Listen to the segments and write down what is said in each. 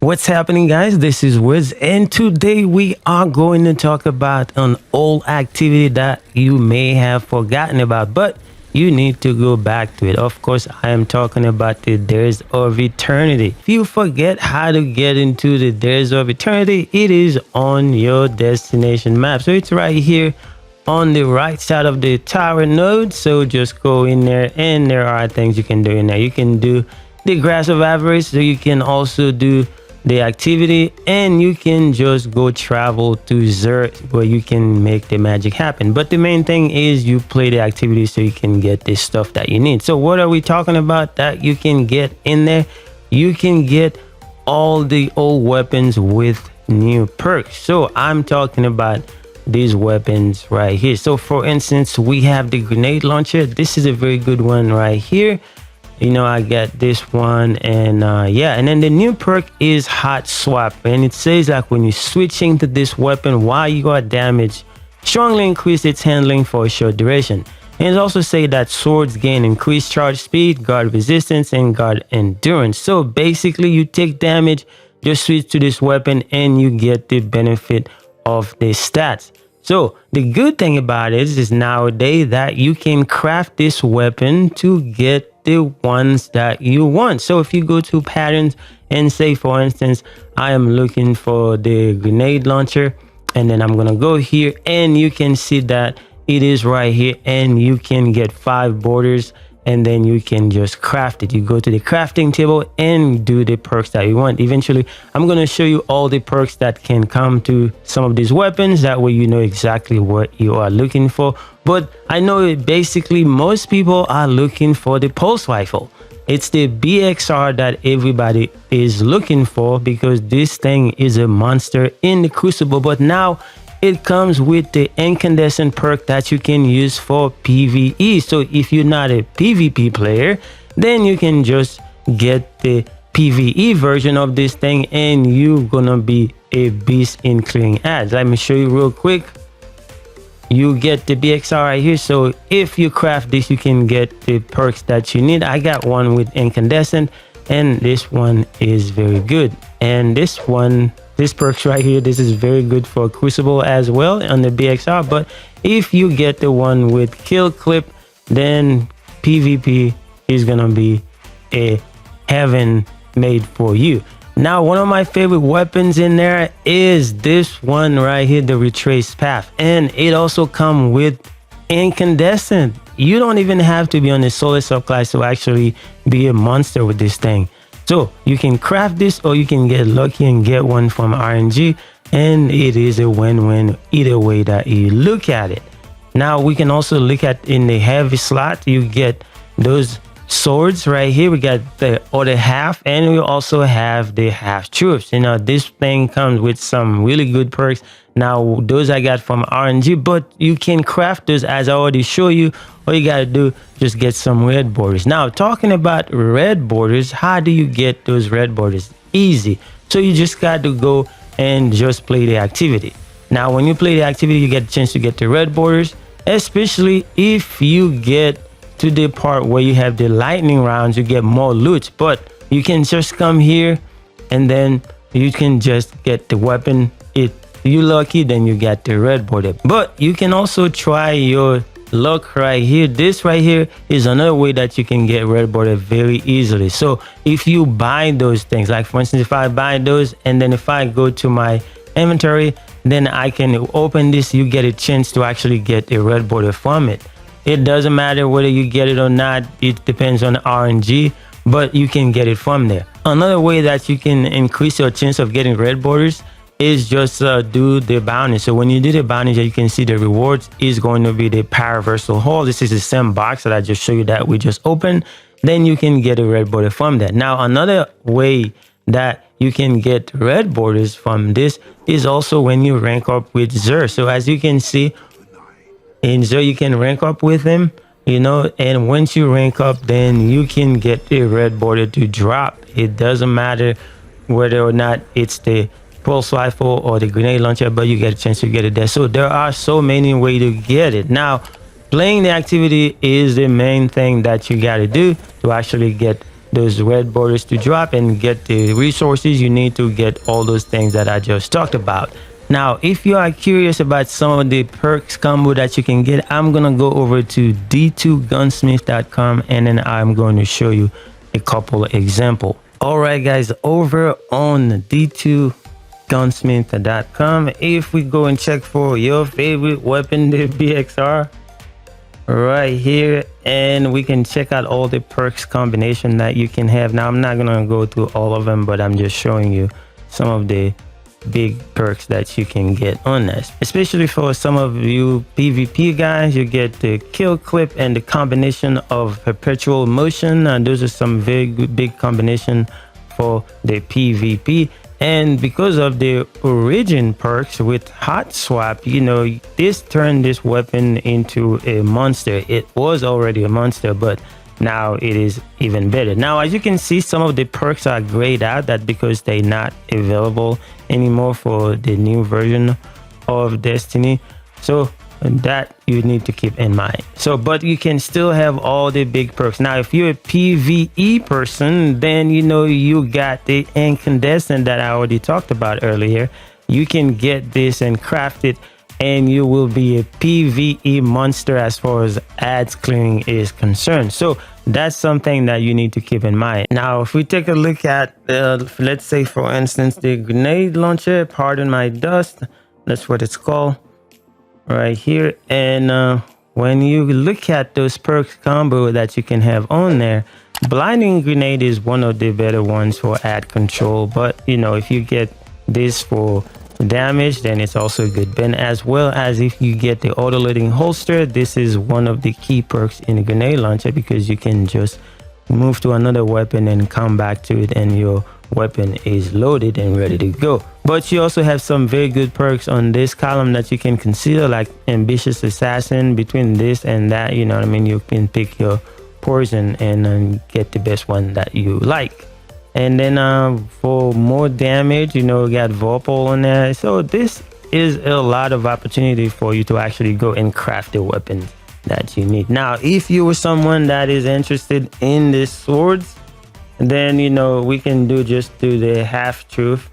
What's happening, guys? This is Wiz, and today we are going to talk about an old activity that you may have forgotten about, but you need to go back to it. Of course, I am talking about the Days of Eternity. If you forget how to get into the Days of Eternity, it is on your destination map. So it's right here on the right side of the tower node. So just go in there, and there are things you can do in there. You can do the Grass of Avarice, so you can also do the activity, and you can just go travel to Xur where you can make the magic happen. But the main thing is you play the activity so you can get the stuff that you need. So what are we talking about that you can get in there? You can get all the old weapons with new perks. So I'm talking about these weapons right here. So for instance, we have the grenade launcher. This is a very good one right here. You know, I got this one, and yeah, and then the new perk is hot swap, and it says that when you're switching to this weapon while you are damaged, strongly increase its handling for a short duration. And it also say that swords gain increased charge speed, guard resistance, and guard endurance. So basically you take damage, just switch to this weapon and you get the benefit of the stats. So the good thing about it is nowadays that you can craft this weapon to get the ones that you want. So if you go to patterns and say, for instance, I am looking for the grenade launcher, and then I'm gonna go here, and you can see that it is right here, and you can get 5 borders, and then you can just craft it. You go to the crafting table and do the perks that you want. Eventually I'm going to show you all the perks that can come to some of these weapons, that way you know exactly what you are looking for. But I know basically most people are looking for the pulse rifle. It's the BXR that everybody is looking for, because this thing is a monster in the Crucible. But now it comes with the incandescent perk that you can use for PvE. So if you're not a PvP player, then you can just get the PvE version of this thing, and you're gonna be a beast in clearing ads. Let me show you real quick. You get the BXR right here. So if you craft this, you can get the perks that you need. I got one with incandescent, and this one is very good. And this one, this perks right here, this is very good for Crucible as well on the BXR. But if you get the one with kill clip, then PvP is gonna be a heaven made for you. Now, one of my favorite weapons in there is this one right here, the Retrace Path, and it also comes with incandescent. You don't even have to be on the solar subclass to actually be a monster with this thing. So you can craft this, or you can get lucky and get one from RNG, and it is a win-win either way that you look at it. Now we can also look at in the heavy slot, you get those swords right here. We got the other half, and we also have the half troops. You know, this thing comes with some really good perks. Now those I got from RNG, but you can craft those as I already show you. All you gotta do, just get some red borders. Now talking about red borders, how do you get those red borders? Easy. So you just got to go and just play the activity. Now when you play the activity, you get a chance to get the red borders, especially if you get to the part where you have the lightning rounds, you get more loot. But you can just come here, and then you can just get the weapon. If you lucky, then you get the red border. But you can also try your luck right here. This right here is another way that you can get red border very easily. So if you buy those things, like for instance, if I buy those, and then if I go to my inventory, then I can open this, you get a chance to actually get a red border from it. It doesn't matter whether you get it or not. It depends on RNG, but you can get it from there. Another way that you can increase your chance of getting red borders is just do the bounty. So when you do the bounty, you can see the rewards is going to be the Paraversal Hall. This is the same box that I just showed you that we just opened. Then you can get a red border from that. Now another way that you can get red borders from this is also when you rank up with Xur. So as you can see, in Xur you can rank up with him, you know, and once you rank up, then you can get a red border to drop. It doesn't matter whether or not it's the pulse rifle or the grenade launcher, but you get a chance to get it there. So there are so many ways to get it. Now playing the activity is the main thing that you got to do to actually get those red borders to drop and get the resources you need to get all those things that I just talked about. Now, if you are curious about some of the perks combo that you can get, I'm gonna go over to d2gunsmith.com and then I'm going to show you a couple of examples. All right, guys, over on d2gunsmith.com, if we go and check for your favorite weapon, the BXR, right here, and we can check out all the perks combination that you can have. Now, I'm not gonna go through all of them, but I'm just showing you some of the big perks that you can get on this, especially for some of you PvP guys. You get the kill clip and the combination of perpetual motion, and those are some very good big combination for the PvP. And because of the origin perks with hot swap, you know, this turned this weapon into a monster. It was already a monster, but now it is even better. Now, as you can see, some of the perks are grayed out. That because they're not available anymore for the new version of Destiny. So that you need to keep in mind. So, but you can still have all the big perks. Now, if you're a PvE person, then you know you got the incandescent that I already talked about earlier. You can get this and craft it, and you will be a PvE monster as far as ads clearing is concerned. So that's something that you need to keep in mind. Now, if we take a look at, let's say, for instance, the grenade launcher, pardon my dust, that's what it's called right here. And when you look at those perks combo that you can have on there, blinding grenade is one of the better ones for ad control. But, you know, if you get this for damage, then it's also a good ben, as well as if you get the auto loading holster. This is one of the key perks in the grenade launcher, because you can just move to another weapon and come back to it and your weapon is loaded and ready to go. But you also have some very good perks on this column that you can consider, like ambitious assassin. Between this and that, you know what I mean, you can pick your poison and get the best one that you like. And then for more damage, you know, you got Vorpal on there. So this is a lot of opportunity for you to actually go and craft the weapons that you need. Now, if you were someone that is interested in the swords, then, you know, we can do the half truth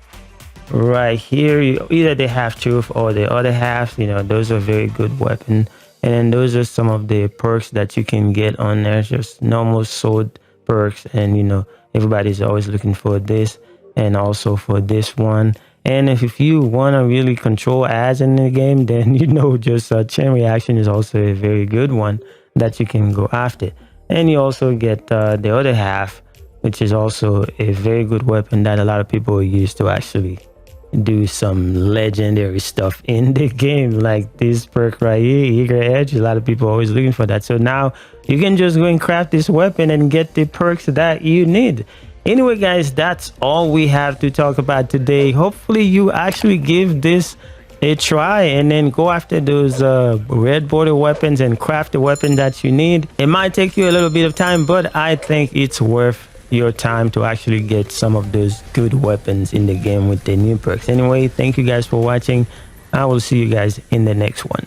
right here. Either the half truth or the other half, you know, those are very good weapons. And then those are some of the perks that you can get on there, just normal sword perks. And, you know, everybody's always looking for this and also for this one. And if you want to really control ads in the game, then, you know, just chain reaction is also a very good one that you can go after. And you also get the other half, which is also a very good weapon that a lot of people use to actually do some legendary stuff in the game, like this perk right here, Eager Edge. A lot of people are always looking for that. So now you can just go and craft this weapon and get the perks that you need. Anyway, guys, that's all we have to talk about today. Hopefully you actually give this a try and then go after those red border weapons and craft the weapon that you need. It might take you a little bit of time, but I think it's worth your time to actually get some of those good weapons in the game with the new perks. Anyway, thank you guys for watching. I will see you guys in the next one.